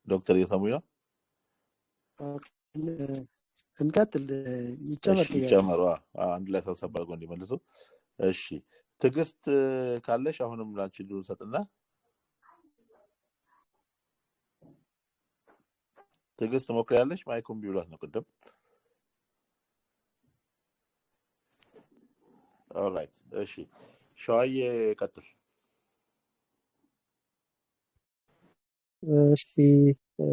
ዶክተር እየሰሙኝ ነው? እንቀጥል። ይጨመር ይጨመሩ። አንድ ላይ ሰብሰብ አድርገው እንዲመልሱ። እሺ ትዕግስት ካለሽ አሁንም ላንቺ ድሉ ሰጥና። ትዕግስት ሞክሪያለሽ? ማይኩም ቢውላት ነው ቅድም። ኦልራይት እሺ ሸዋዬ ቀጥል። እሺ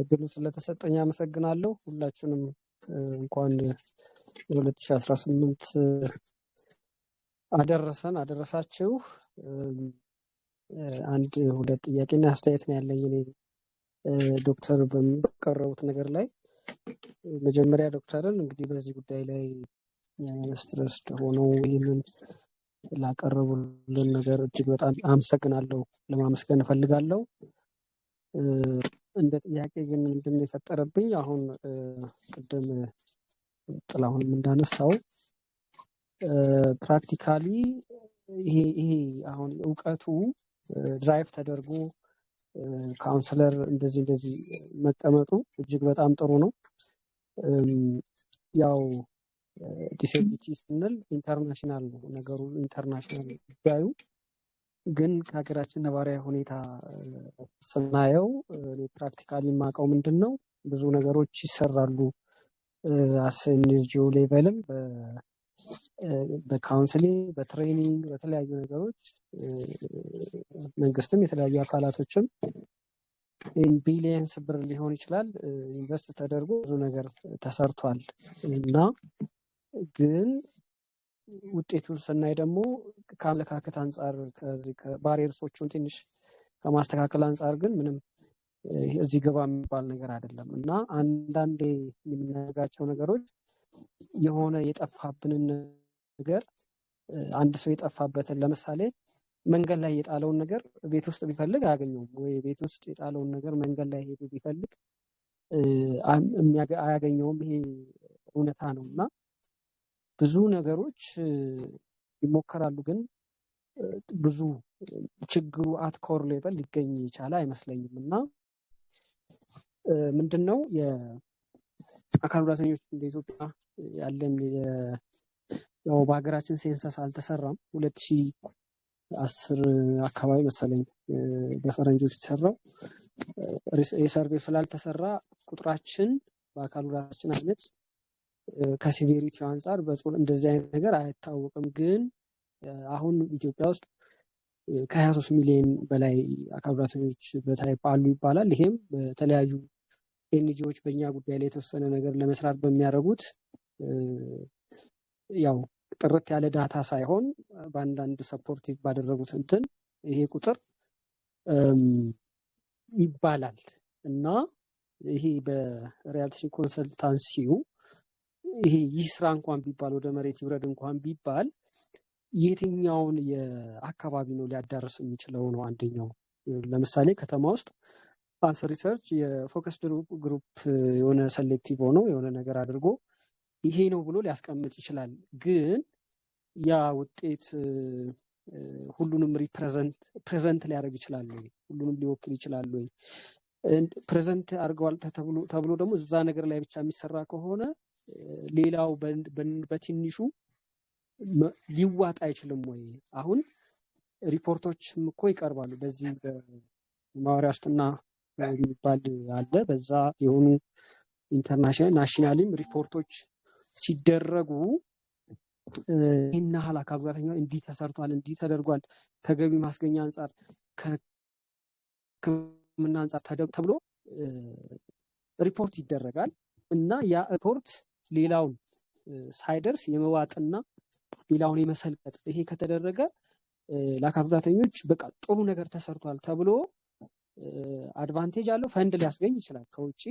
ድሉ ስለተሰጠኝ አመሰግናለሁ። ሁላችሁንም እንኳን 2018 አደረሳችሁ። አንድ ሁለት ጥያቄና አስተያየት ነው ያለኝ እኔ ዶክተር በቀረቡት ነገር ላይ። መጀመሪያ ዶክተርን እንግዲህ በዚህ ጉዳይ ላይ ስትረስ ሆነው ይህንን ላቀረቡልን ነገር እጅግ በጣም አመሰግናለሁ፣ ለማመስገን እፈልጋለሁ። እንደ ጥያቄ ግን ምንድን ነው የፈጠረብኝ አሁን ቅድም ጥላሁንም እንዳነሳው ፕራክቲካሊ ይሄ አሁን እውቀቱ ድራይቭ ተደርጎ ካውንስለር እንደዚህ መቀመጡ እጅግ በጣም ጥሩ ነው። ያው ዲሴቢሊቲ ስንል ኢንተርናሽናል ነው ነገሩ፣ ኢንተርናሽናል ጉዳዩ ግን ከሀገራችን ነባራዊ ሁኔታ ስናየው ፕራክቲካሊ የማውቀው ምንድን ነው ብዙ ነገሮች ይሰራሉ አስኤንጂኦ ሌቨልም በካውንስሊንግ በትሬኒንግ በተለያዩ ነገሮች መንግስትም የተለያዩ አካላቶችም ቢሊየንስ ብር ሊሆን ይችላል ኢንቨስት ተደርጎ ብዙ ነገር ተሰርቷል እና ግን ውጤቱን ስናይ ደግሞ ከአመለካከት አንጻር ከባሪየርሶቹን ትንሽ ከማስተካከል አንጻር ግን ምንም እዚህ ገባ የሚባል ነገር አይደለም እና አንዳንዴ የምናደርጋቸው ነገሮች የሆነ የጠፋብንን ነገር አንድ ሰው የጠፋበትን ለምሳሌ መንገድ ላይ የጣለውን ነገር ቤት ውስጥ ቢፈልግ አያገኘውም ወይ ቤት ውስጥ የጣለውን ነገር መንገድ ላይ ሄዶ ቢፈልግ አያገኘውም። ይሄ እውነታ ነው እና ብዙ ነገሮች ይሞከራሉ ግን ብዙ ችግሩ አትኮር ሌቨል ሊገኝ ይቻላል አይመስለኝም እና ምንድነው የአካል ጉዳተኞች እንደ ኢትዮጵያ ያለን ያው በሀገራችን ሴንሰስ አልተሰራም 2010 አካባቢ መሰለኝ በፈረንጆች የተሰራው የሰርቬይ ስላልተሰራ ቁጥራችን በአካል ጉዳታችን አይነት ከሲቪሪቲ አንጻር እንደዚህ አይነት ነገር አይታወቅም። ግን አሁን ኢትዮጵያ ውስጥ ከ23 ሚሊዮን በላይ አካል ጉዳተኞች በታይፕ አሉ ይባላል። ይሄም በተለያዩ ኤንጂኦዎች በእኛ ጉዳይ ላይ የተወሰነ ነገር ለመስራት በሚያደርጉት ያው ጥርት ያለ ዳታ ሳይሆን በአንዳንድ ሰፖርቲቭ ባደረጉት እንትን ይሄ ቁጥር ይባላል እና ይሄ በሪያሊቲ ኮንሰልታንሲው ይህ ስራ እንኳን ቢባል ወደ መሬት ይውረድ እንኳን ቢባል የትኛውን የአካባቢ ነው ሊያዳርስ የሚችለው ነው አንደኛው። ለምሳሌ ከተማ ውስጥ ፓንስ ሪሰርች የፎከስ ግሩፕ የሆነ ሴሌክቲቭ ሆኖ የሆነ ነገር አድርጎ ይሄ ነው ብሎ ሊያስቀምጥ ይችላል። ግን ያ ውጤት ሁሉንም ፕሬዘንት ሊያደርግ ይችላል ወይ? ሁሉንም ሊወክል ይችላል ወይ? ፕሬዘንት አድርገዋል ተብሎ ደግሞ እዛ ነገር ላይ ብቻ የሚሰራ ከሆነ ሌላው በትንሹ ሊዋጥ አይችልም ወይ? አሁን ሪፖርቶችም እኮ ይቀርባሉ። በዚህ በማዋሪያ ውስጥና የሚባል አለ። በዛ የሆኑ ኢንተርናሽናል ናሽናልም ሪፖርቶች ሲደረጉ ይህን ያህል አካል ጉዳተኛ እንዲህ ተሰርቷል፣ እንዲህ ተደርጓል፣ ከገቢ ማስገኛ አንጻር ከሕክምና አንጻር ተብሎ ሪፖርት ይደረጋል እና ያ ሪፖርት ሌላውን ሳይደርስ የመዋጥና ሌላውን የመሰልቀጥ ይሄ ከተደረገ ለአካል ጉዳተኞች በቃ ጥሩ ነገር ተሰርቷል ተብሎ አድቫንቴጅ አለው፣ ፈንድ ሊያስገኝ ይችላል፣ ከውጪ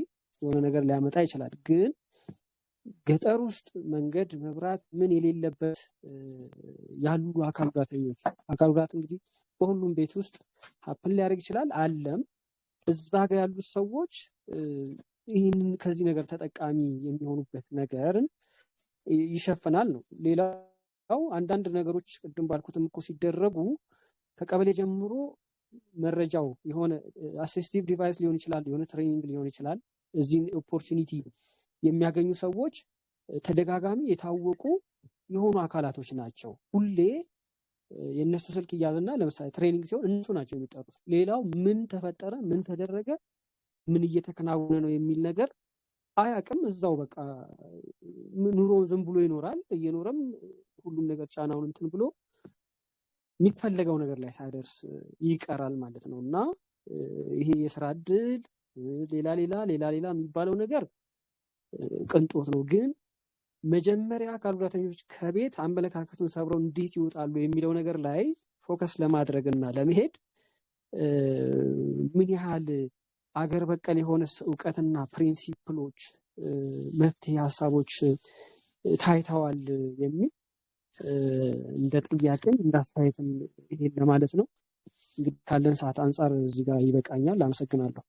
የሆነ ነገር ሊያመጣ ይችላል። ግን ገጠር ውስጥ መንገድ፣ መብራት ምን የሌለበት ያሉ አካል ጉዳት እንግዲህ በሁሉም ቤት ውስጥ ሀፕን ሊያደርግ ይችላል አለም እዛ ጋር ያሉት ሰዎች ይህንን ከዚህ ነገር ተጠቃሚ የሚሆኑበት ነገርን ይሸፍናል ነው። ሌላው አንዳንድ ነገሮች ቅድም ባልኩትም እኮ ሲደረጉ ከቀበሌ ጀምሮ መረጃው የሆነ አሲስቲቭ ዲቫይስ ሊሆን ይችላል፣ የሆነ ትሬኒንግ ሊሆን ይችላል። እዚህ ኦፖርቹኒቲ የሚያገኙ ሰዎች ተደጋጋሚ የታወቁ የሆኑ አካላቶች ናቸው። ሁሌ የነሱ ስልክ ይያዝና ለምሳሌ ትሬኒንግ ሲሆን እነሱ ናቸው የሚጠሩት። ሌላው ምን ተፈጠረ፣ ምን ተደረገ፣ ምን እየተከናወነ ነው የሚል ነገር አያውቅም። እዛው በቃ ኑሮውን ዝም ብሎ ይኖራል። እየኖረም ሁሉም ነገር ጫናውን እንትን ብሎ የሚፈለገው ነገር ላይ ሳይደርስ ይቀራል ማለት ነው። እና ይሄ የስራ እድል ሌላ የሚባለው ነገር ቅንጦት ነው። ግን መጀመሪያ አካል ጉዳተኞች ከቤት አመለካከቱን ሰብረው እንዴት ይወጣሉ የሚለው ነገር ላይ ፎከስ ለማድረግ እና ለመሄድ ምን ያህል አገር በቀል የሆነ እውቀትና ፕሪንሲፕሎች፣ መፍትሄ ሀሳቦች ታይተዋል የሚል እንደ ጥያቄም እንዳስተያየትም ይሄን ለማለት ነው። እንግዲህ ካለን ሰዓት አንጻር እዚህ ጋር ይበቃኛል። አመሰግናለሁ።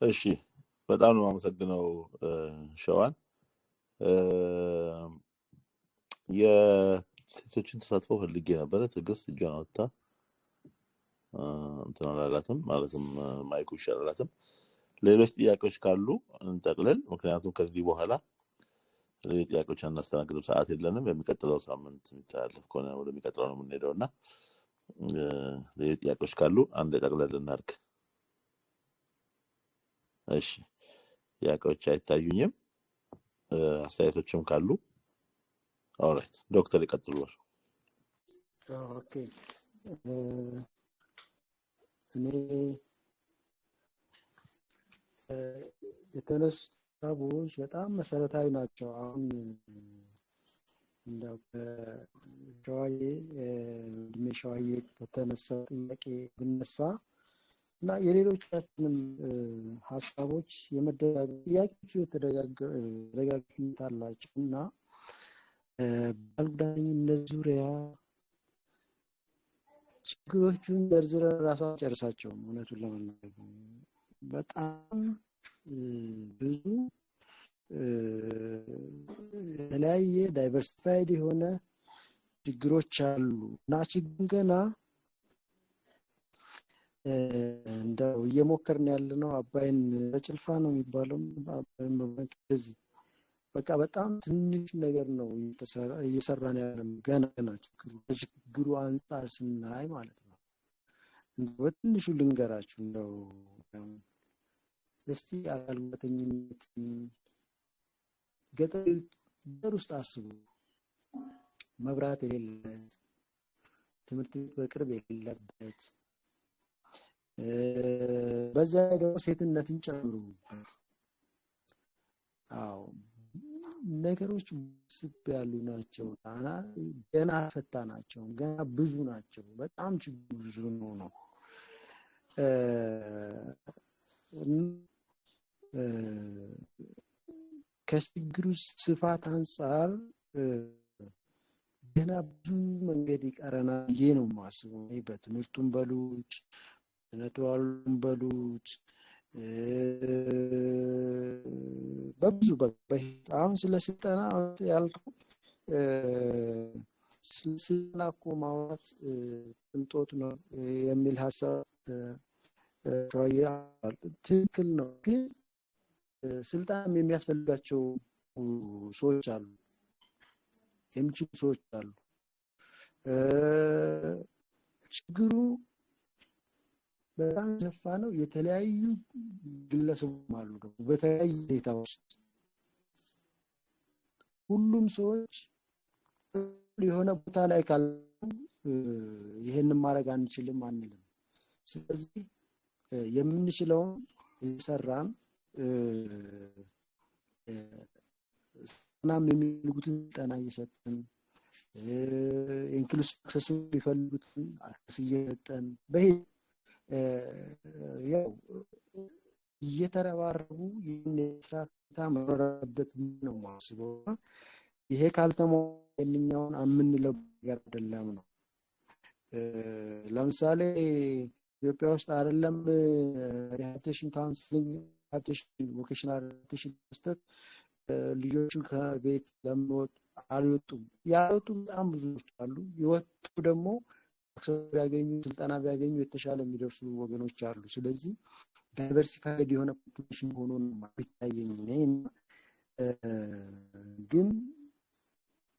እሺ፣ በጣም ነው አመሰግነው ሸዋን። የሴቶችን ተሳትፎ ፈልጌ ነበረ። ትዕግስት እጇን አወጣ እንትን አላላትም፣ ማለትም ማይኩ ይሻላላትም። ሌሎች ጥያቄዎች ካሉ እንጠቅልል፣ ምክንያቱም ከዚህ በኋላ ሌሎች ጥያቄዎች አናስተናግድም፣ ሰዓት የለንም። የሚቀጥለው ሳምንት የሚተላለፍ ከሆነ ወደሚቀጥለው ነው የምንሄደው እና ሌሎች ጥያቄዎች ካሉ አንድ ጠቅለል እናድርግ። እሺ፣ ጥያቄዎች አይታዩኝም። አስተያየቶችም ካሉ ኦልራይት፣ ዶክተር ይቀጥሉ። ኦኬ፣ እኔ የተነሱ ሀሳቦች በጣም መሰረታዊ ናቸው። አሁን እንደው ሸዋዬ እድሜ ሸዋዬ ከተነሳው ጥያቄ ብነሳ እና የሌሎቻችንም ሀሳቦች ጥያቄዎቹ የተደጋጋሚነት አላቸው እና በአካል ጉዳተኝነት ዙሪያ ችግሮቹን ዘርዝረን ራሱ አንጨርሳቸውም። እውነቱን ለመናገር በጣም ብዙ የተለያየ ዳይቨርሲፋይድ የሆነ ችግሮች አሉ እና ችግሩን ገና እንደው እየሞከርን ያለነው አባይን በጭልፋ ነው የሚባለው። አባይን በዚህ በቃ በጣም ትንሽ ነገር ነው እየሰራን ያለነው ገና ችግሩ አንጻር ስናይ ማለት ነው። በትንሹ ልንገራችሁ እንደው እስቲ አካል ጉዳተኝነት ገጠር ውስጥ አስቡ። መብራት የሌለበት፣ ትምህርት ቤት በቅርብ የሌለበት፣ በዛ ደግሞ ሴትነትን ጨምሩበት። አዎ ነገሮች ስብ ያሉ ናቸው። ገና ፈታ ናቸው። ገና ብዙ ናቸው። በጣም ችግሩ ብዙ ነው። ከችግሩ ስፋት አንጻር ገና ብዙ መንገድ ይቀረናል ብዬ ነው የማስበው። በትምህርቱም በሉት በነቷሉም በሉት በብዙ አሁን ስለ ስልጠና ያልከው ስልጠና እኮ ማውራት ቅንጦት ነው የሚል ሀሳብ ትክክል ነው። ግን ስልጣን የሚያስፈልጋቸው ሰዎች አሉ፣ የሚችሉ ሰዎች አሉ። ችግሩ በጣም ሰፋ ነው። የተለያዩ ግለሰቦች አሉ ደግሞ በተለያዩ ሁኔታ ውስጥ ሁሉም ሰዎች የሆነ ቦታ ላይ ካሉ ይሄንን ማድረግ አንችልም አንልም። ስለዚህ የምንችለውን እየሰራን ስልጠናም የሚፈልጉትን ስልጠና እየሰጠን ኢንክሉሲቭ አክሰስ የሚፈልጉትን አክሰስ እየሰጠን በሂደት ያው እየተረባረቡ ይህን የስራ መኖር አለበት ነው የማስበው። ይሄ ካልተሟላኛውን የምንለው ነገር አይደለም ነው። ለምሳሌ ኢትዮጵያ ውስጥ አይደለም ሪሃቢሊቴሽን ካውንስሊንግ ሪሃቢሊቴሽን ቮኬሽናል ሪሃቢሊቴሽን መስጠት ልጆቹ ከቤት ለምወጡ አልወጡም። ያወጡ በጣም ብዙዎች አሉ። ይወጡ ደግሞ ቢያገኙ ስልጠና ቢያገኙ የተሻለ የሚደርሱ ወገኖች አሉ። ስለዚህ ዳይቨርሲፋይድ የሆነ ፖፑሌሽን ሆኖ ነው የሚታየኝ ግን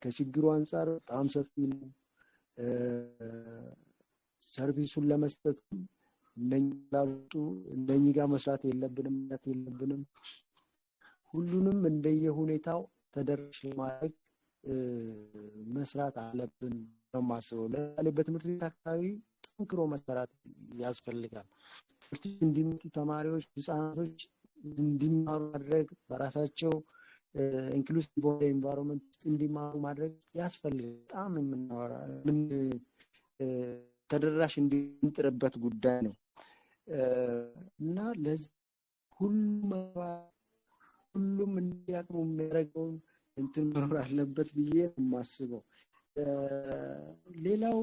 ከችግሩ አንፃር በጣም ሰፊ ነው። ሰርቪሱን ለመስጠት እነኚህ ጋር መስራት የለብንም ሁሉንም እንደየሁኔታው ተደራሽ ለማድረግ መስራት አለብን በማስበው። ለምሳሌ በትምህርት ቤት አካባቢ ጠንክሮ መሰራት ያስፈልጋል። ትምህርት ቤት እንዲመጡ ተማሪዎች ህፃናቶች እንዲማሩ ማድረግ በራሳቸው ኢንክሉሲቭ በሆነ ኤንቫይሮንመንት እንዲማሩ ማድረግ ያስፈልጋል። በጣም ምን ተደራሽ እንድንጥርበት ጉዳይ ነው እና ለዚህ ሁሉም እንዲያቅሙ የሚያደርገውን እንትን መኖር አለበት ብዬ ነው የማስበው። ሌላው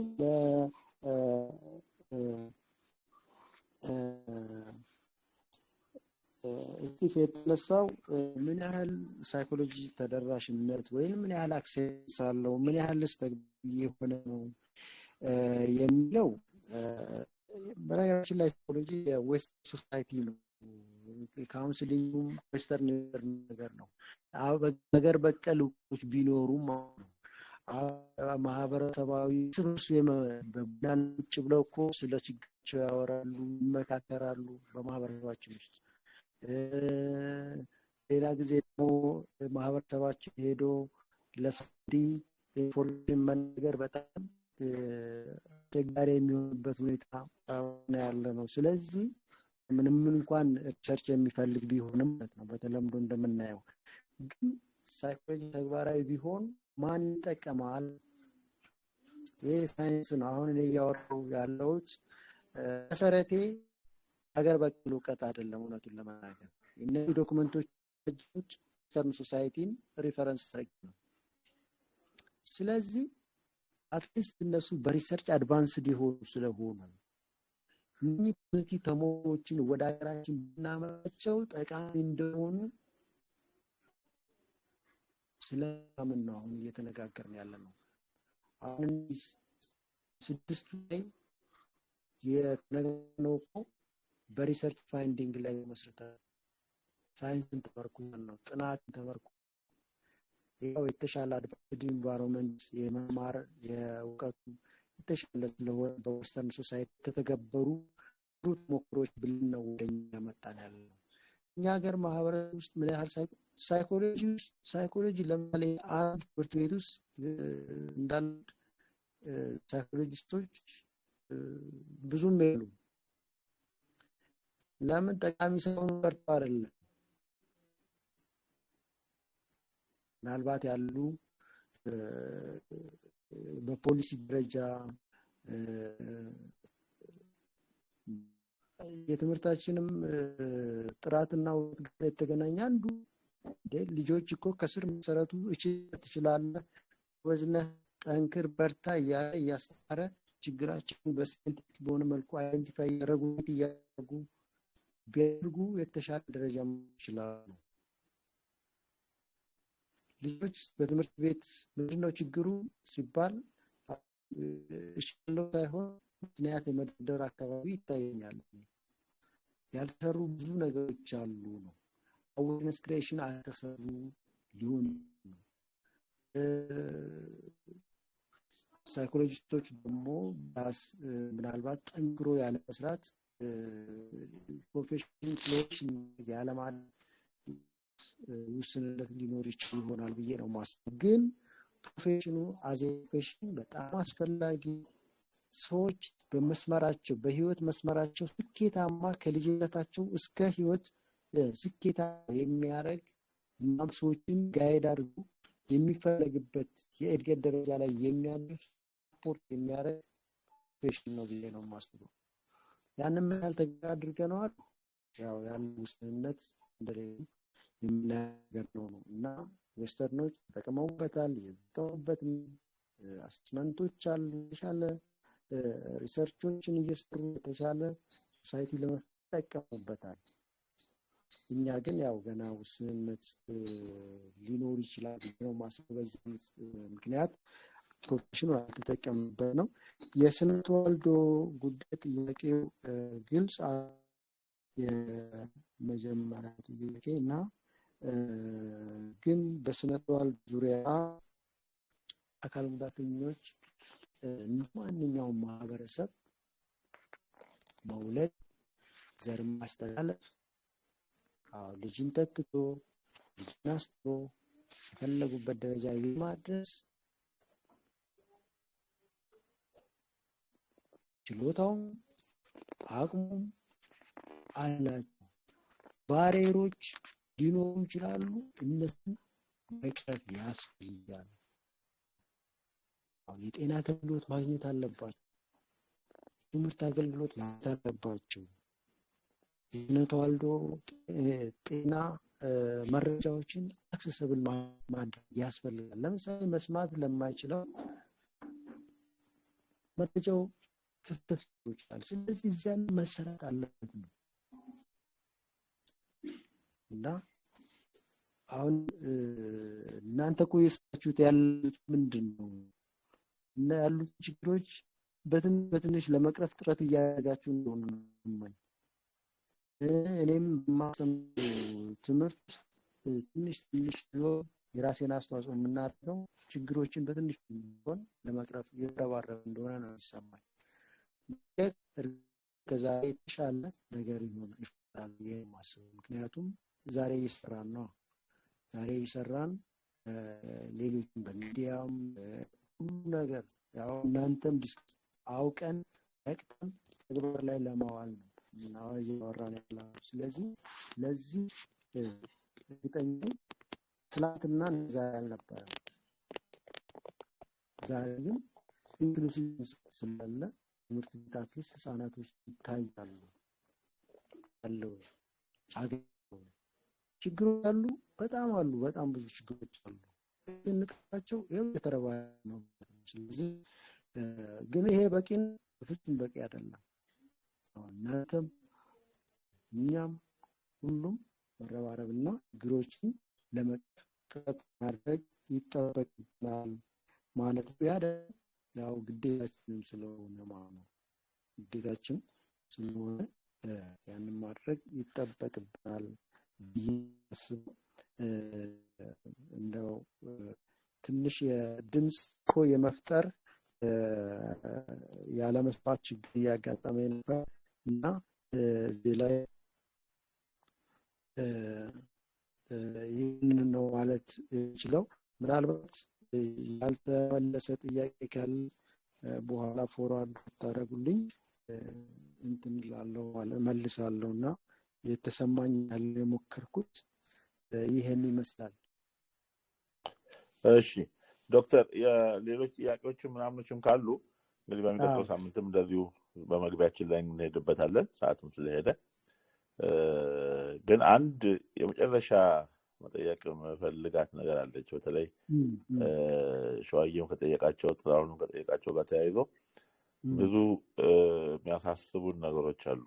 እስቲፍ የተነሳው ምን ያህል ሳይኮሎጂ ተደራሽነት ወይም ምን ያህል አክሰስ አለው ምን ያህልስ ተግባራዊ የሆነ ነው የሚለው በነገራችን ላይ ሳይኮሎጂ የዌስት ሶሳይቲ ነው። ካውንስሊንግ ዌስተርን ነገር ነው። ነገር በቀል እውቀቶች ቢኖሩም ማህበረሰባዊ ስብስብ በቡናን ቁጭ ብለው እኮ ስለ ችግራቸው ያወራሉ፣ ይመካከራሉ በማህበረሰባችን ውስጥ። ሌላ ጊዜ ደግሞ ማህበረሰባችን ሄዶ ለሳዲ ኢንፎርሜሽን መናገር በጣም አስቸጋሪ የሚሆንበት ሁኔታ ያለ ነው። ስለዚህ ምንም እንኳን ሪሰርች የሚፈልግ ቢሆንም ማለት ነው በተለምዶ እንደምናየው ግን ሳይኮሎጂ ተግባራዊ ቢሆን ማን ይጠቀማል? ይህ ሳይንስ ነው። አሁን እኔ እያወራሁ ያለሁት መሰረቴ ሀገር በቀል እውቀት አይደለም። እውነቱን ለመናገር እነዚህ ዶክመንቶች ዌስተርን ሶሳይቲን ሪፈረንስ ነው። ስለዚህ አትሊስት እነሱ በሪሰርች አድቫንስድ የሆኑ ስለሆኑ እነዚህ ፖዚቲቭ ተሞክሮችን ወደ ሀገራችን ብናመጣቸው ጠቃሚ እንደሆኑ ስለምን ነው አሁን እየተነጋገርን ያለነው። አሁን ስድስቱ ላይ የተነጋገርነው እኮ በሪሰርች ፋይንዲንግ ላይ መስርተን ሳይንስን ተመርኩዘን ነው፣ ጥናትን ተመርኩዘን ያው የተሻለ አድቫንስድ ኢንቫይሮንመንት የመማር የእውቀቱ የተሻለ ስለሆነ በዌስተርን ሶሳይቲ ተተገበሩ ተሞክሮች ብለን ነው ወደኛ መጣን ያለው። እኛ ሀገር ማህበረሰብ ውስጥ ምን ያህል ሳይኮሎጂ ለምሳሌ አንድ ትምህርት ቤት ውስጥ እንዳል ሳይኮሎጂስቶች ብዙም የሉም። ለምን? ጠቃሚ ሳይሆኑ ቀርተው አይደለም። ምናልባት ያሉ በፖሊሲ ደረጃ የትምህርታችንም ጥራትና ውጤት ጋር የተገናኘ አንዱ ልጆች እኮ ከስር መሰረቱ ትችላለህ፣ ወዝነህ፣ ጠንክር፣ በርታ እያለ እያስተማረ ችግራቸውን በሳይንቲፊክ በሆነ መልኩ አይደንቲፋይ እያደረጉ ቢያደርጉ የተሻለ ደረጃ ይችላሉ። ልጆች በትምህርት ቤት ምንድነው ችግሩ ሲባል እሽለው ሳይሆን ምክንያት የመደርደር አካባቢ ይታየኛል። ያልተሰሩ ብዙ ነገሮች አሉ ነው። አዌርነስ ክሬሽን አልተሰሩ ሊሆን ነው። ሳይኮሎጂስቶች ደግሞ ምናልባት ጠንክሮ ያለ መስራት ፕሮፌሽናል ፍሎሽን ያለ ማለት ውስንነት ሊኖር ይችላል ብዬ ነው ማስበው። ግን ፕሮፌሽኑ አዜ ፕሮፌሽን በጣም አስፈላጊ ሰዎች በመስመራቸው በህይወት መስመራቸው ስኬታማ ከልጅነታቸው እስከ ህይወት ስኬታማ የሚያደርግ እናም ሰዎችን ጋይድ አድርጎ የሚፈለግበት የእድገት ደረጃ ላይ የሚያደርስ ስፖርት የሚያደርግ ፕሮፌሽን ነው ብዬ ነው ማስበው። ያንን ያልተገባ አድርገናል። ያው ያለው ውስንነት እንደሌለ የሚናገር ነው እና ዌስተርኖች ተጠቅመውበታል። የተጠቀሙበት አሰስመንቶች አሉ፣ የተሻለ ሪሰርቾችን እየሰሩ የተሻለ ሶሳይቲ ለመጠቀሙበታል። እኛ ግን ያው ገና ውስንነት ሊኖር ይችላል ነው ማስበው። በዚህ ምክንያት ፕሮፌሽኑ አልተጠቀምበት ነው። የስነ ተዋልዶ ጉዳይ ጥያቄው ግልጽ የመጀመሪያ ጥያቄ እና ግን በስነ ተዋልዶ ዙሪያ አካል ጉዳተኞች ማንኛውም ማህበረሰብ መውለድ፣ ዘር ማስተላለፍ፣ ልጅን ተክቶ ልጅን አስጥሮ የፈለጉበት ደረጃ የማድረስ ችሎታውም አቅሙም አላቸው። ባሬሮች ሊኖሩ ይችላሉ። እነሱን መቅረፍ ያስፈልጋል። የጤና አገልግሎት ማግኘት አለባቸው። ትምህርት አገልግሎት ማግኘት አለባቸው። የስነ ተዋልዶ ጤና መረጃዎችን አክሰሰብል ማድረግ ያስፈልጋል። ለምሳሌ መስማት ለማይችለው መረጃው ክፍተት ይችላል። ስለዚህ እዚያ መሰራት አለበት ነው እና አሁን እናንተ እኮ የሰራችሁት ያሉት ምንድን ነው? እና ያሉት ችግሮች በትንሽ ለመቅረፍ ጥረት እያደረጋችሁ እንደሆነ ነው። እኔም በማስተምረው ትምህርት ትንሽ ቢሆን የራሴን አስተዋጽኦ የምናደርገው ችግሮችን በትንሽ ቢሆን ለመቅረፍ እየተረባረበ እንደሆነ ነው የሚሰማኝ። ከዛሬ የተሻለ ነገር ይፈጠራል ብዬ ነው የማስበው። ምክንያቱም ዛሬ እየሰራን ነው። ዛሬ እየሰራን ሌሎችም በሚዲያም ሁሉ ነገር ያው እናንተም ዲስከስ አውቀን ነቅተን ተግባር ላይ ለማዋል ነው እና እያወራን ያለው። ስለዚህ ለዚህ እርግጠኛ ትናንትና ዛሬ አልነበረም። ዛሬ ግን ኢንክሉሲቭ ስላለ ትምህርት ቤት አትሊስት ህፃናቶች ይታያሉ አለው። ችግሮች አሉ፣ በጣም ብዙ ችግሮች አሉ። እንቅፋቸው ይሄው የተረባየ ነው። ስለዚህ ግን ይሄ በቂን በፍጹም በቂ አይደለም። እናንተም እኛም ሁሉም መረባረብና ችግሮችን ለመቅረፍ ጥረት ማድረግ ይጠበቅብናል ማለት ያው ግዴታችንም ስለሆነ ማለት ነው። ግዴታችን ስለሆነ ያንን ማድረግ ይጠበቅብናል ብዬ አስባለሁ። እንደው ትንሽ የድምፅ እኮ የመፍጠር ያለመስማት ችግር እያጋጠመኝ ነበር እና እዚህ ላይ ይህንን ነው ማለት የምችለው። ምናልባት ያልተመለሰ ጥያቄ ካለ በኋላ ፎርዋርድ ታደርጉልኝ እንትን እላለሁ ማለት መልሳለሁ እና የተሰማኝ ያለ የሞከርኩት ይሄን ይመስላል። እሺ ዶክተር የሌሎች ጥያቄዎች ምናምኖችም ካሉ እንግዲህ በሚቀጥለው ሳምንትም እንደዚሁ በመግቢያችን ላይ እንሄድበታለን ሰዓትም ስለሄደ ግን አንድ የመጨረሻ መጠየቅ መፈልጋት ነገር አለች። በተለይ ሸዋዬም ከጠየቃቸው ጥላሁንም ከጠየቃቸው ጋር ተያይዞ ብዙ የሚያሳስቡን ነገሮች አሉ።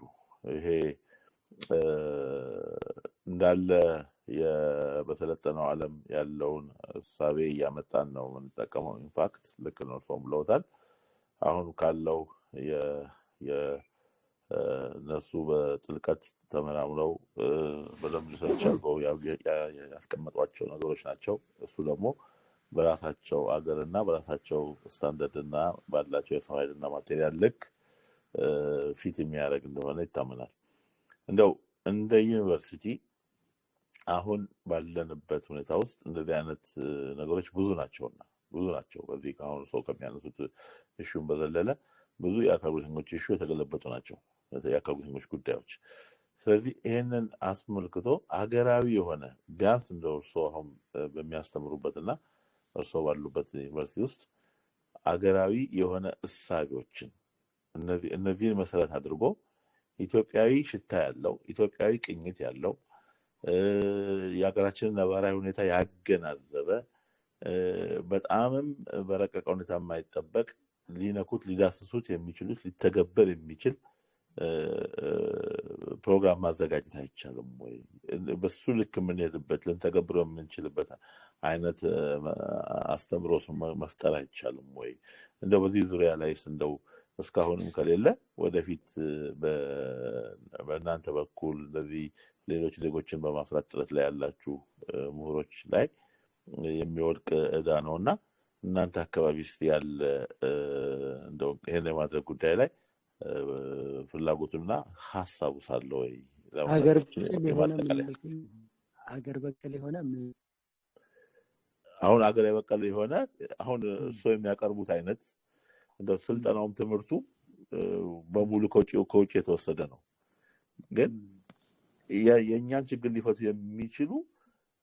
ይሄ እንዳለ በተለጠነው ዓለም ያለውን እሳቤ እያመጣን ነው የምንጠቀመው። ኢንፋክት ልክ ነው እርሶም ብለውታል። አሁን ካለው እነሱ በጥልቀት ተመራምረው በደንብ ሪሰርች አድርገው ያስቀመጧቸው ነገሮች ናቸው። እሱ ደግሞ በራሳቸው አገርና በራሳቸው ስታንዳርድና ባላቸው የሰው ኃይልና ማቴሪያል ልክ ፊት የሚያደርግ እንደሆነ ይታመናል። እንደው እንደ ዩኒቨርሲቲ አሁን ባለንበት ሁኔታ ውስጥ እንደዚህ አይነት ነገሮች ብዙ ናቸው። በዚህ አሁን ሰው ከሚያነሱት ኢሹን በዘለለ ብዙ የአካል ጉዳተኞች ኢሹ የተገለበጡ ናቸው፣ የአካል ጉዳተኞች ጉዳዮች። ስለዚህ ይህንን አስመልክቶ ሀገራዊ የሆነ ቢያንስ እንደ እርሶ አሁን በሚያስተምሩበትና እርሶ ባሉበት ዩኒቨርሲቲ ውስጥ ሀገራዊ የሆነ እሳቤዎችን እነዚህን መሰረት አድርጎ ኢትዮጵያዊ ሽታ ያለው ኢትዮጵያዊ ቅኝት ያለው የሀገራችንን ነባራዊ ሁኔታ ያገናዘበ በጣምም በረቀቀ ሁኔታ የማይጠበቅ ሊነኩት ሊዳስሱት የሚችሉት ሊተገበር የሚችል ፕሮግራም ማዘጋጀት አይቻልም ወይ? በሱ ልክ የምንሄድበት ልንተገብረው የምንችልበት አይነት አስተምሮ መፍጠር አይቻልም ወይ? እንደው በዚህ ዙሪያ ላይስ እንደው እስካሁንም ከሌለ ወደፊት በእናንተ በኩል እንደዚህ ሌሎች ዜጎችን በማፍራት ጥረት ላይ ያላችሁ ምሁሮች ላይ የሚወድቅ ዕዳ ነውና እናንተ አካባቢስ ያለ እንደው ይሄን የማድረግ ጉዳይ ላይ ፍላጎቱና ሐሳቡ ሳለ ወይ? ሀገር በቀል የሆነ ሀገር በቀል የሆነ አሁን ሀገር በቀል የሆነ አሁን እሱ የሚያቀርቡት አይነት እንደው ስልጠናውም ትምህርቱ በሙሉ ከውጭ የተወሰደ ነው። ግን የእኛን ችግር ሊፈቱ የሚችሉ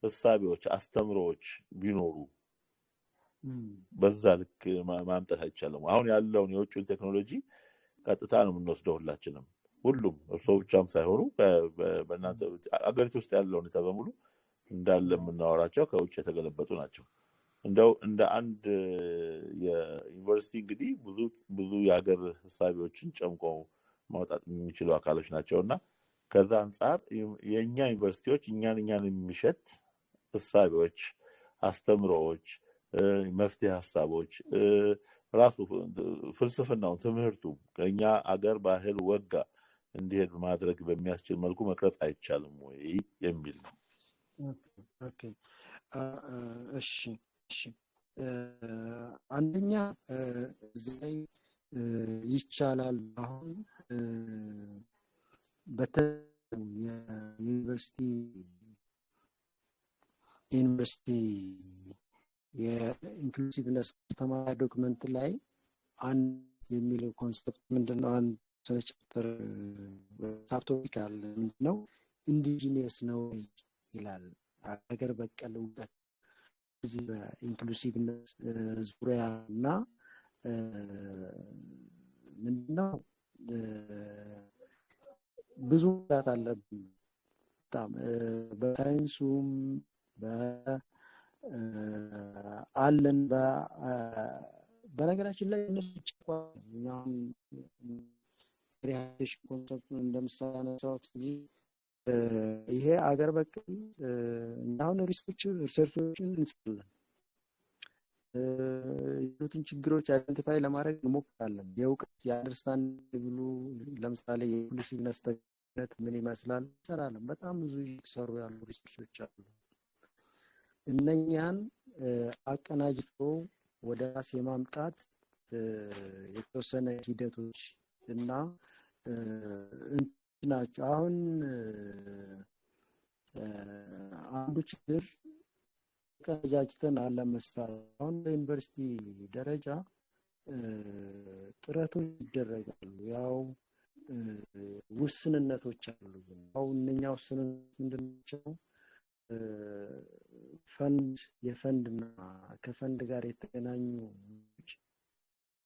እሳቤዎች፣ አስተምሮዎች ቢኖሩ በዛ ልክ ማምጣት አይቻልም። አሁን ያለውን የውጭውን ቴክኖሎጂ ቀጥታ ነው የምንወስደው ሁላችንም፣ ሁሉም እርስዎ ብቻም ሳይሆኑ በእናንተ አገሪቱ ውስጥ ያለው ሁኔታ በሙሉ እንዳለ የምናወራቸው ከውጭ የተገለበጡ ናቸው። እንደው እንደ አንድ የዩኒቨርሲቲ እንግዲህ ብዙ የሀገር ሀሳቢዎችን ጨምቆ ማውጣት የሚችሉ አካሎች ናቸውና ከዛ አንጻር የኛ ዩኒቨርሲቲዎች እኛን የሚሸት ሀሳቢዎች፣ አስተምሮዎች፣ መፍትሄ ሀሳቦች ራሱ ፍልስፍናው ትምህርቱ ከኛ አገር ባህል ወጋ እንዲሄድ ማድረግ በሚያስችል መልኩ መቅረጽ አይቻልም ወይ የሚል ነው። ኦኬ እሺ አንደኛ እዚህ ላይ ይቻላል። አሁን የዩኒቨርሲቲ የኢንክሉሲቭነስ ማስተማሪያ ዶክመንት ላይ አንድ የሚለው ኮንሰፕት ምንድነው? አንድ ቻፕተር ሳብቶፒክ አለ። ምንድነው? ኢንዲጂኒየስ ነው ይላል። ሀገር በቀል እውቀት እዚህ በኢንክሉሲቭነስ ዙሪያ እና ምንድነው ብዙ ዳታ አለብን። በጣም በሳይንሱም አለን። በነገራችን ላይ እነሱ ጨቋኝ ሪሃቢሊቴሽን ኮንሰፕት እንደምሳሌ ያነሳሁት ይሄ አገር በቀል አሁን ሪሰርቾችን እንሰራለን። ያሉትን ችግሮች አይደንቲፋይ ለማድረግ እንሞክራለን። የእውቀት የአንደርስታንድ ብሉ ለምሳሌ የኢንክሉሲቭነስ ተግባራት ምን ይመስላል እንሰራለን። በጣም ብዙ እየተሰሩ ያሉ ሪሰርቾች አሉ። እነኛን አቀናጅቶ ወደ ራስ የማምጣት የተወሰነ ሂደቶች እና ናቸው። አሁን አንዱ ችግር ቀጃጅተን አለመስራት። አሁን በዩኒቨርሲቲ ደረጃ ጥረቶች ይደረጋሉ። ያው ውስንነቶች አሉ። ያው እነኛ ውስንነቶች ምንድናቸው? የፈንድና ከፈንድ ጋር የተገናኙ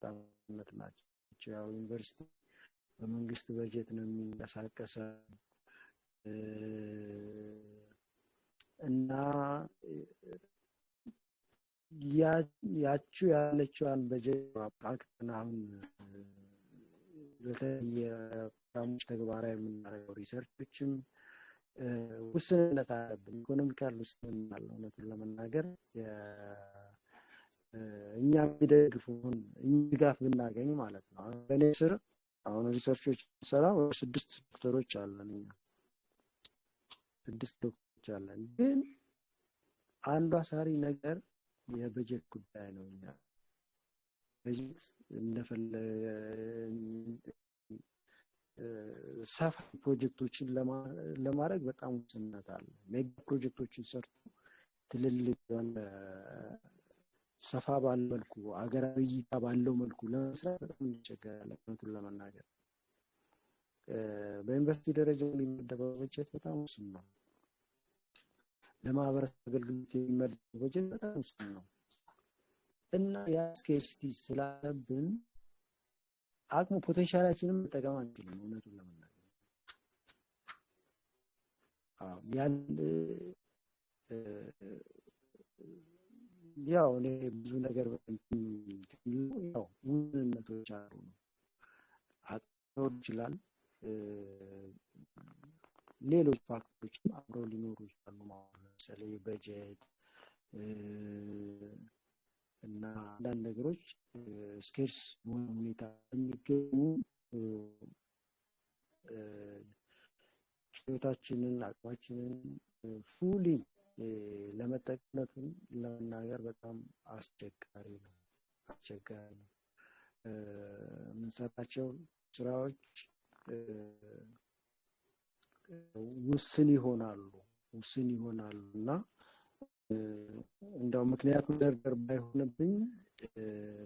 ጣምነት ናቸው። ያው ዩኒቨርሲቲ በመንግስት በጀት ነው የሚንቀሳቀሰው እና ያቺው ያለችዋን በጀት ማብቃትና አሁን ለተለየ ፕሮግራሞች ተግባራዊ የምናደርገው ሪሰርቾችም ውስንነት አለብን። ኢኮኖሚካል ውስንነት አለ። እውነቱን ለመናገር እኛ የሚደግፉን ድጋፍ ብናገኝ ማለት ነው። በእኔ ስር አሁን ሪሰርቾች ሰራ 6 ዶክተሮች አለን። እኛ 6 ዶክተሮች አለን። ግን አንዱ አሳሪ ነገር የበጀት ጉዳይ ነው። እኛ በጀት ሰፋ ፕሮጀክቶችን ለማድረግ በጣም ውስንነት አለ። ሜጋ ፕሮጀክቶችን ሰርቶ ትልልቅ ሰፋ ባለ መልኩ አገራዊ እይታ ባለው መልኩ ለመስራት በጣም እንቸገራለን። እውነቱን ለመናገር በዩኒቨርሲቲ ደረጃ የሚመደበው በጀት በጣም ውስን ነው። ለማህበረሰብ አገልግሎት የሚመደበው በጀት በጣም ውስን ነው እና የስኬስቲ ስላለብን አቅሙ ፖቴንሻላችንን መጠቀም አንችልም። እውነቱን ለመናገር ያው እኔ ብዙ ነገር ያው ውስንነቶች አሉ ነው። አቅም ይችላል፣ ሌሎች ፋክተሮችም አብረው ሊኖሩ ይችላሉ ማለት ነው። ለምሳሌ በጀት እና አንዳንድ ነገሮች ስኬርስ በሆነ ሁኔታ የሚገኙ ችሎታችንን አቅማችንን ፉሊ ለመጠቀምነቱን ለመናገር በጣም አስቸጋሪ ነው። የምንሰራቸው ስራዎች ውስን ይሆናሉ እና እንደው ምክንያቱ ደርደር ባይሆንብኝ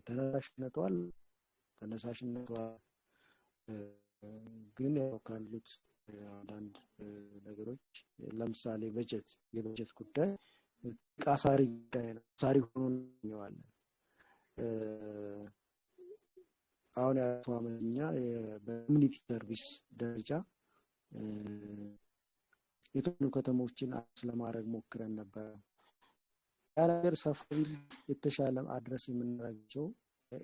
ተነሳሽነቷ ግን ያው ካሉት አንዳንድ ነገሮች ለምሳሌ የበጀት ጉዳይ ቃሳሪ ጉዳይ ነው። ሳሪ ሆኖ እንየዋለን። አሁን ያለው አመኛ በኮሚኒቲ ሰርቪስ ደረጃ የተወሰኑ ከተሞችን ለማድረግ ሞክረን ነበር። ያ ነገር ሰፊ የተሻለ አድረስ የምናደርጋቸው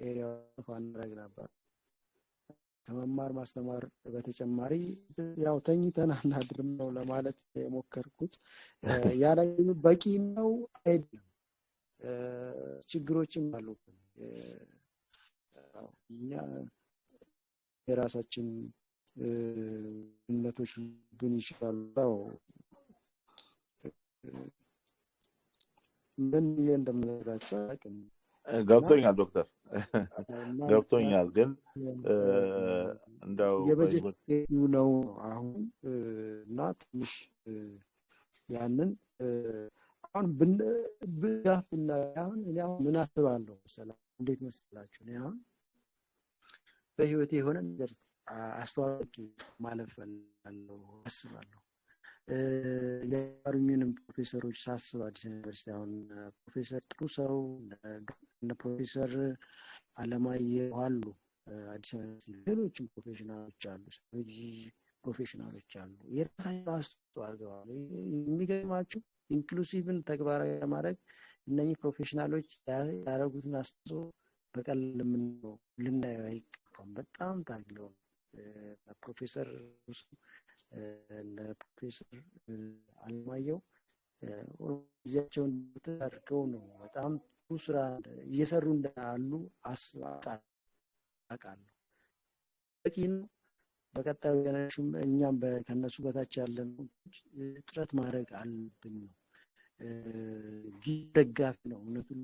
ኤሪያዎች ማድረግ ነበር። ከመማር ማስተማር በተጨማሪ ያው ተኝተን አናድርም ነው ለማለት የሞከርኩት። ያለኝ በቂ ነው አይደለም፣ ችግሮችም አሉብን። እኛ የራሳችን እምነቶች ግን ይችላሉ። ምን እንደምነግራቸው አቅም ገብቶኛል ዶክተር ገብቶኛል። ግን እንደው የበጀት ነው አሁን እና ትንሽ ያንን አሁን ብንጋፍና አሁን እኔ ምን አስባለሁ መሰለህ፣ እንዴት መስላችሁ? እኔ አሁን በህይወቴ የሆነ ነገር አስተዋቂ ማለፍ ፈልጋለሁ አስባለሁ። ያሩኝንም ፕሮፌሰሮች ሳስብ አዲስ ዩኒቨርሲቲ አሁን ፕሮፌሰር ጥሩ ሰው እነ ፕሮፌሰር አለማየሁ አሉ አዲስ ዩኒቨርሲቲ፣ ሌሎችም ፕሮፌሽናሎች አሉ የራሳቸው አስተዋጽኦ አድርገዋል። የሚገርማችሁ ኢንክሉሲቭን ተግባራዊ ለማድረግ እነኚህ ፕሮፌሽናሎች ያደረጉትን አስተዋጽኦ በቀላል ልናየው አይገባም። በጣም ታግለው ፕሮፌሰር ፕሮፌሰር አለማየሁ ጊዜያቸውን አድርገው ነው በጣም ጥሩ ስራ እየሰሩ እንዳሉ አውቃለሁ። በቂ ነው። በቀጣዩ ጀነሬሽን እኛም ከነሱ በታች ያለን ጥረት ማድረግ አለብን ነው። ደጋፊ ነው እውነቱን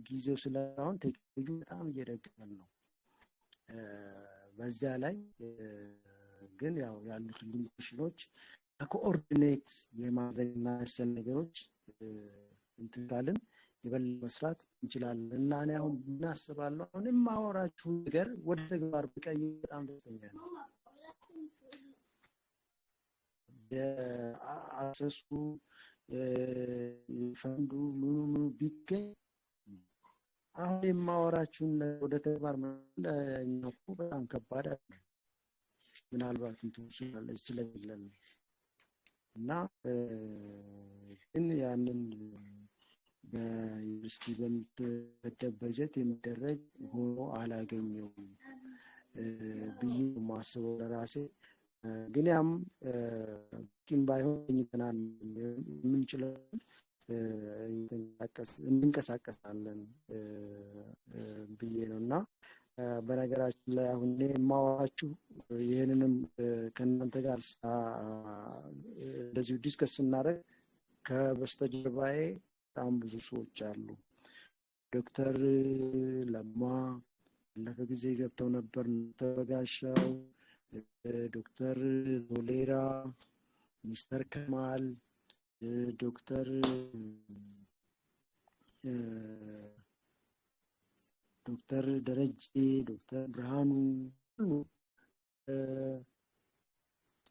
ጊዜው ስለአሁን ቴክኖሎጂ በጣም እየደገፈን ነው። በዛ ላይ ግን ያው ያሉት ሊሚቴሽኖች ኮኦርዲኔት የማድረግና መሰል ነገሮች እንትን ካልን የበለጠ መስራት እንችላለን እና እኔ አሁን ምን አስባለሁ፣ አሁን የማወራችሁ ነገር ወደ ተግባር ብቀይር በጣም ደስተኛ ነኝ። የአክሰሱ ፈንዱ ምኑ ቢገኝ አሁን የማወራችሁን ወደ ተግባር መለኛው በጣም ከባድ አይደለም። ምናልባት እንትን ስለሌለን እና ግን ያንን በዩኒቨርሲቲ በሚመደብ በጀት የሚደረግ ሆኖ አላገኘውም ብዬ ማስበው ለራሴ። ግን ያም ቂም ባይሆን የምንችለው እንንቀሳቀሳለን ብዬ ነው እና በነገራችን ላይ አሁን እኔ የማወራችሁ ይህንንም ከእናንተ ጋር እንደዚሁ ዲስከስ ስናደርግ ከበስተጀርባዬ በጣም ብዙ ሰዎች አሉ። ዶክተር ለማ ባለፈ ጊዜ ገብተው ነበር፣ ተበጋሻው፣ ዶክተር ዞሌራ፣ ሚስተር ከማል፣ ዶክተር ደረጀ፣ ዶክተር ብርሃኑ፣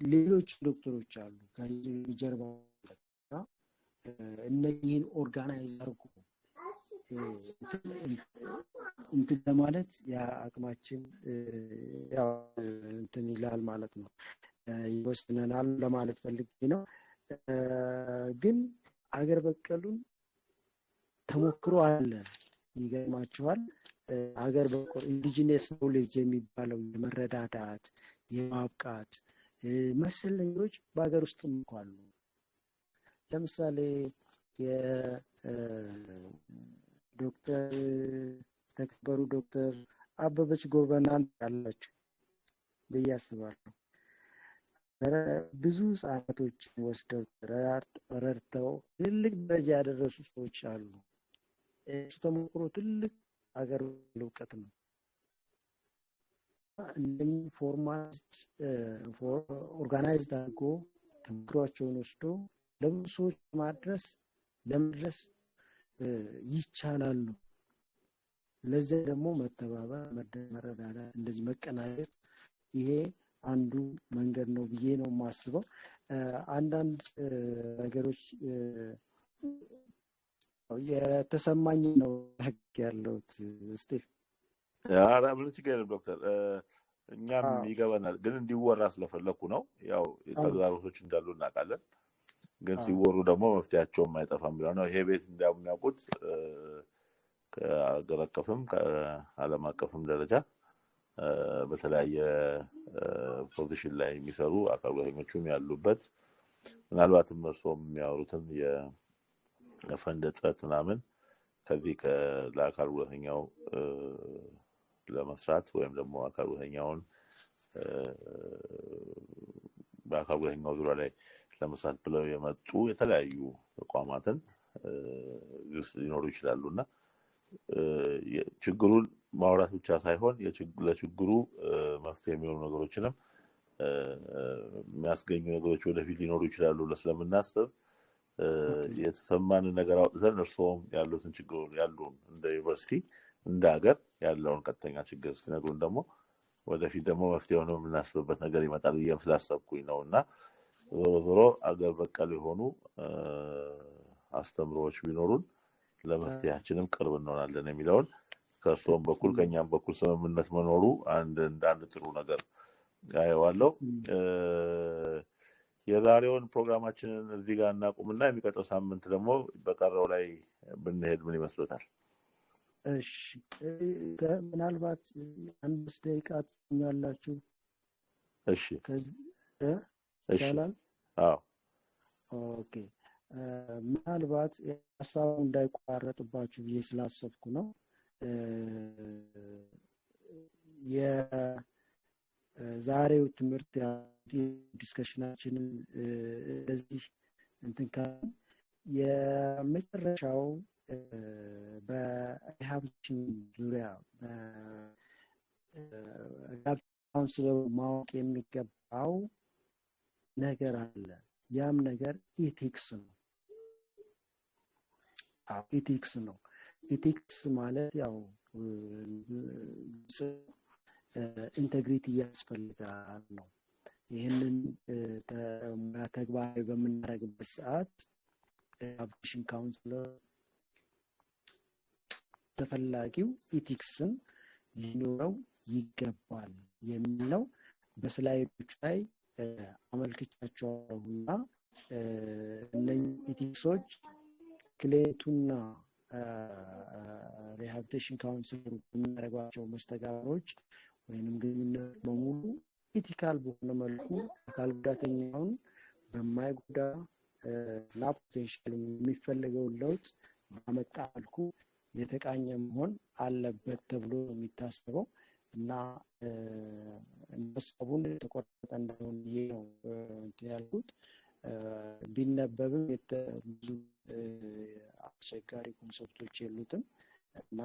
ሌሎች ዶክተሮች አሉ ከጀርባ። እነዚህን ኦርጋናይዝ አድርጎ እንትን ለማለት የአቅማችን ያው እንትን ይላል ማለት ነው፣ ይወስነናል ለማለት ፈልጌ ነው። ግን አገር በቀሉን ተሞክሮ አለ። ይገርማችኋል፣ አገር በቀል ኢንዲጂነስ ኖሌጅ የሚባለው የመረዳዳት የማብቃት መሰል ነገሮች በሀገር ውስጥም እንኳን አሉ። ለምሳሌ የዶክተር የተከበሩ ዶክተር አበበች ጎበናን ያላችሁ ብዬ አስባለሁ። ብዙ ህጻናቶችን ወስደው ረድተው ትልቅ ደረጃ ያደረሱ ሰዎች አሉ። እሱ ተሞክሮ ትልቅ ሀገር እውቀት ነው። እነኚህ ኦርጋናይዝድ አድርጎ ተሞክሯቸውን ወስዶ ለብዙ ሰዎች ለመድረስ ይቻላል ነው። ለዚህ ደግሞ መተባበር፣ መረዳዳት፣ እንደዚህ መቀናጀት ይሄ አንዱ መንገድ ነው ብዬ ነው የማስበው። አንዳንድ ነገሮች የተሰማኝ ነው ያለሁት ስቲቭ። ኧረ ምን ችግር የለም ዶክተር፣ እኛም ይገባናል፣ ግን እንዲወራ ስለፈለኩ ነው። ያው ተግዳሮቶች እንዳሉ እናውቃለን፣ ግን ሲወሩ ደግሞ መፍትሄያቸውም አይጠፋም ብለው ነው። ይሄ ቤት እንደሚያውቁት ከአገር አቀፍም ከዓለም አቀፍም ደረጃ በተለያየ ፖዚሽን ላይ የሚሰሩ አካል ጉዳተኞችም ያሉበት፣ ምናልባትም እርስዎም የሚያወሩትን የፈንድ እጥረት ምናምን ከዚህ ለአካል ጉዳተኛው ለመስራት ወይም ደግሞ አካል ጉዳተኛውን በአካል ጉዳተኛው ዙሪያ ላይ ለመስራት ብለው የመጡ የተለያዩ ተቋማትን ሊኖሩ ይችላሉ እና ችግሩን ማውራት ብቻ ሳይሆን ለችግሩ መፍትሄ የሚሆኑ ነገሮችንም የሚያስገኙ ነገሮች ወደፊት ሊኖሩ ይችላሉ ስለምናስብ የተሰማንን ነገር አውጥተን እርስዎም ያሉትን ችግሩ ያሉን እንደ ዩኒቨርሲቲ እንደ ሀገር ያለውን ቀጥተኛ ችግር ሲነግሩን ደግሞ ወደፊት ደግሞ መፍትሄ ሆኖ የምናስብበት ነገር ይመጣል ብዬም ስላሰብኩኝ ነው እና ዞሮ አገር በቀል የሆኑ አስተምሮዎች ቢኖሩን ለመፍትሄያችንም ቅርብ እንሆናለን የሚለውን ከእርስዎም በኩል ከኛም በኩል ስምምነት መኖሩ አንድ ጥሩ ነገር አየዋለሁ። የዛሬውን ፕሮግራማችንን እዚህ ጋር እናቁምና የሚቀጥለው ሳምንት ደግሞ በቀረው ላይ ብንሄድ ምን ይመስሎታል? እሺ፣ ምናልባት 5 ደቂቃ ትኛላችሁ? እሺ ይቻላል? አዎ ኦኬ። ምናልባት ሀሳቡ እንዳይቋረጥባችሁ ብዬ ስላሰብኩ ነው። የዛሬው ትምህርት ዲስከሽናችንን እንደዚህ እንትን ካልን የመጨረሻው በሪሃብሊቴሽን ዙሪያ ካውንስለሩ ማወቅ የሚገባው ነገር አለ። ያም ነገር ኢቲክስ ነው። ኢቲክስ ነው። ኢቲክስ ማለት ያው ኢንቴግሪቲ ያስፈልጋል ነው። ይህንን ተግባራዊ በምናደርግበት ሰዓት ሪሃብሊቴሽን ካውንስለር ተፈላጊው ኢቲክስን ሊኖረው ይገባል የሚለው በስላይዶች ላይ አመልክቻቸዋለሁና እነኚህ ኢቲክሶች ክሌቱና ሪሃብሊቴሽን ካውንስለሩ የሚያደርጓቸው መስተጋብሮች ወይንም ግንኙነት በሙሉ ኢቲካል በሆነ መልኩ አካል ጉዳተኛውን በማይጎዳ እና ፖቴንሻል የሚፈልገውን ለውጥ ባመጣ መልኩ የተቃኘ መሆን አለበት ተብሎ የሚታሰበው እና ሀሳቡን የተቆረጠ እንዳይሆን ብዬ ነው እንትን ያልኩት። ቢነበብም ብዙ አስቸጋሪ ኮንሰፕቶች የሉትም እና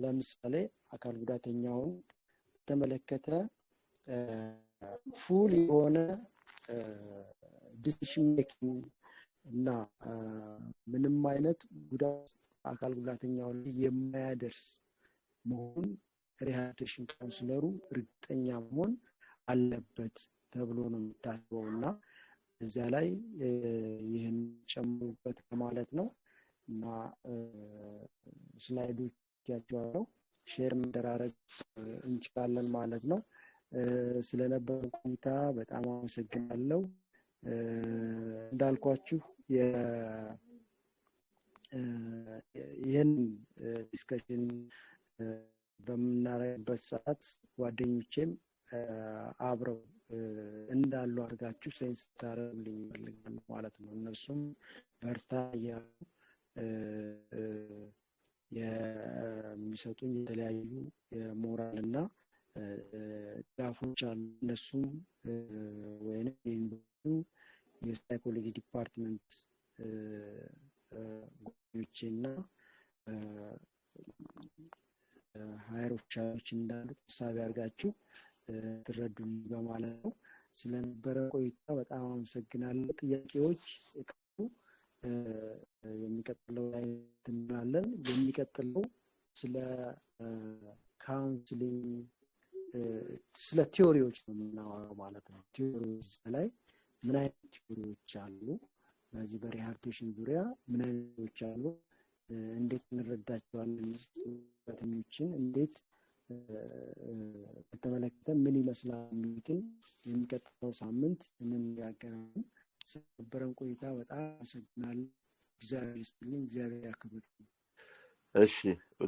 ለምሳሌ አካል ጉዳተኛውን በተመለከተ ፉል የሆነ ዲሲሽን ሜኪንግ እና ምንም አይነት ጉዳት አካል ጉዳተኛው ላይ የማያደርስ መሆን ሪሃብሊቴሽን ካውንስለሩ እርግጠኛ መሆን አለበት ተብሎ ነው የሚታሰበው እና እዚያ ላይ ይህን ጨምሩበት ማለት ነው እና ስላይዶች ያቸዋለሁ ሼር መደራረግ እንችላለን ማለት ነው። ስለነበረን ቆይታ በጣም አመሰግናለሁ። እንዳልኳችሁ ይህን ዲስከሽን በምናደርግበት ሰዓት ጓደኞቼም አብረው እንዳሉ አድርጋችሁ ሴንስ ታረጉልኝ ይፈልጋሉ ማለት ነው። እነሱም በርታ እያሉ የሚሰጡኝ የተለያዩ የሞራል እና ድጋፎች አሉ። እነሱም ወይም የዩኒቨርሲቲው የሳይኮሎጂ ዲፓርትመንት ጓደኞቼ እና ሃየር ኦፊሻሎች እንዳሉ ተሳቢ አድርጋችሁ ትረዱልኝ በማለት ነው። ስለነበረ ቆይታ በጣም አመሰግናለሁ። ጥያቄዎች ካሉ የሚቀጥለው ላይ እንላለን። የሚቀጥለው ስለ ካውንስሊንግ ስለ ቲዮሪዎች ነው የምናወራው ማለት ነው። ቲዮሪዎች ላይ ምን አይነት ቲዮሪዎች አሉ፣ በዚህ በሪሃቢሊቴሽን ዙሪያ ምን አይነቶች አሉ፣ እንዴት እንረዳቸዋለን፣ በተኞችን እንዴት በተመለከተ ምን ይመስላል የሚሉትን የሚቀጥለው ሳምንት እንነጋገራለን። ስለነበረን ቆይታ በጣም አመሰግናለሁ። እግዚአብሔር ይስጥልኝ፣ እግዚአብሔር ያክብርልኝ። እሺ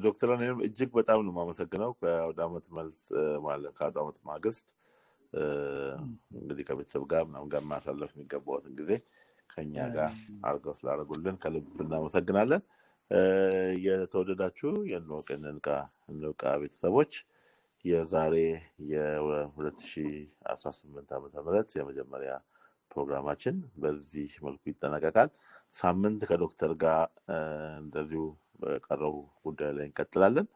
ዶክተር እኔም እጅግ በጣም ነው የማመሰግነው። ከአውደ ዓመት መልስ ማለት ከአውደ ዓመት ማግስት እንግዲህ ከቤተሰብ ጋር ምናምን ጋር ማሳለፍ የሚገባውትን ጊዜ ከኛ ጋር አድርገው ስላደረጉልን ከልብ እናመሰግናለን። የተወደዳችሁ የእንወቃ ቤተሰቦች የዛሬ የ2018 ዓ.ም የመጀመሪያ ፕሮግራማችን በዚህ መልኩ ይጠናቀቃል። ሳምንት ከዶክተር ጋር እንደዚሁ በቀረቡ ጉዳይ ላይ እንቀጥላለን።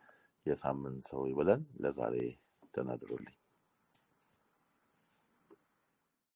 የሳምንት ሰው ይበለን። ለዛሬ ተናግሮልኝ